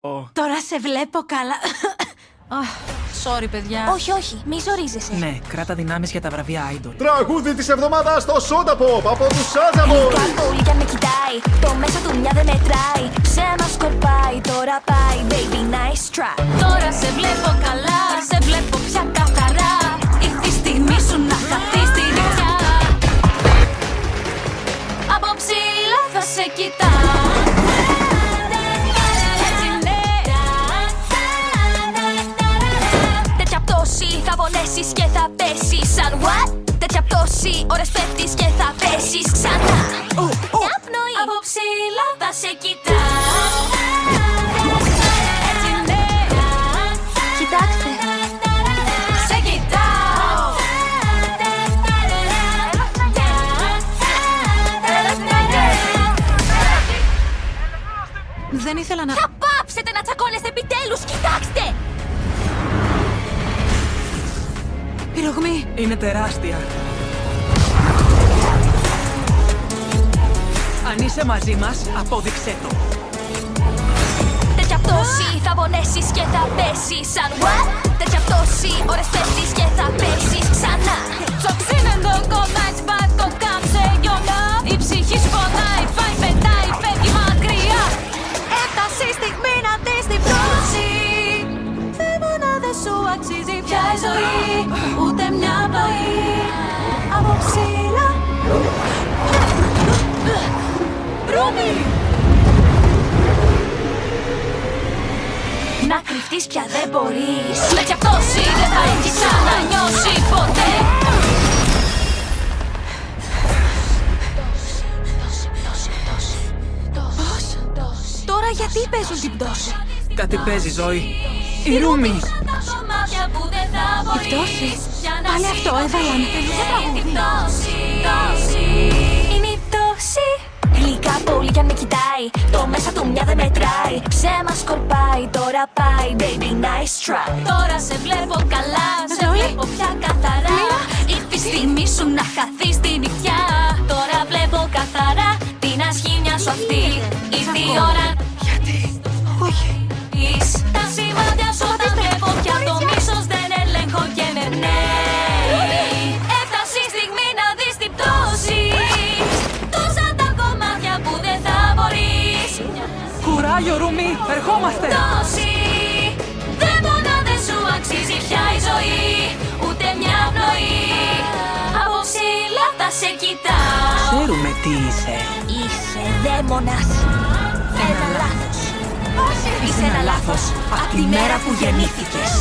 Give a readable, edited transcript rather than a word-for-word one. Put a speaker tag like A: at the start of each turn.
A: Τώρα σε βλέπω καλά.
B: Sorry, παιδιά.
A: Όχι, όχι, μη ζορίζεσαι.
C: Ναι, κράτα δυνάμεις για τα βραβεία Idol.
D: Τραγούδι της εβδομάδας στο Soda Pop από τους Soda Boys.
A: Γλυκά πολύ κι αν με κοιτάει, το μέσα του μια δεν μετράει. Ψέμα σκορπάει, τώρα πάει, baby nice try.
B: Τώρα σε βλέπω καλά, σε βλέπω πια καθαρά. Ήρθε η στιγμή σου να χαθείς στη νυχτιά. Από ψηλά θα σε κοιτάω. Θα πονέσεις και θα πέσεις σαν what? Τέτοια πτώση, ώρες πέφτεις και θα πέσεις ξανά. Μια πνοή από ψηλά θα σε κοιτάω. Έτσι ναι.
A: Κοιτάξτε.
B: Σε κοιτάω.
C: Δεν ήθελα να...
B: Θα πάψετε να τσακώνεστε επιτέλους, κοιτάξτε.
C: Η ρογμή είναι τεράστια. Αν είσαι μαζί μας, απόδειξέ το.
B: Τέτοια πτώση θα πονέσεις και θα πέσεις σαν what? Τέτοια πτώση, ώρες πέφτεις και θα πέσεις ξανά. Στο ξύνεντο κοντάει σπάτο κάμψε γιονά. Η ψυχή σου πονάει, πάει πετάει, φεύγει μακριά. Έφτασε η στιγμή να δεις την πτώση. Δεν σου αξίζει πια η ζωή, ούτε μια πνοή από ψηλά. Ρούμι! Να κρυφτείς πια δεν μπορείς. Τέτοια πτώση δεν θα έχεις ξανανιώσει ποτέ.
A: Πώς? Τώρα γιατί παίζουν την πτώση?
C: Κάτι παίζει, ζωή. Η Ρούμι!
A: Η πτώση? Πάλι αυτό έβαλαν. Τελείωσε τραγούδι.
B: Είναι η πτώση.
A: Γλυκά πολύ κι αν με κοιτάει, το μέσα του μια δεν μετράει. Ψέμα σκορπάει, τώρα πάει, baby nice try.
B: Τώρα σε βλέπω καλά, σε βλέπω πια καθαρά. Ήρθε η στιγμή σου να χαθείς στη νυχτιά. Τώρα βλέπω καθαρά την ασχήμια σου αυτή. Ήρθε η ώρα.
A: Γιατί? Όχι.
B: Τα σημάδια σου όταν βλέπω πια το μίσος δεν ελέγχω και με πνέει. Έφτασε η στιγμή να δεις την πτώση. Τόσα τα κομμάτια που δεν θα μπορείς.
C: Κουράγιο, Ρούμι! Ερχόμαστε!
B: Πτώση. Δεν μπορώ, δεν σου αξίζει πια η ζωή, ούτε μια πνοή. Από ψηλά θα σε κοιτάω.
C: Ξέρουμε τι είσαι.
A: Είσαι δαίμονας. Ένα λάθος.
C: Είσαι ένα λάθος από τη μέρα που γεννήθηκες.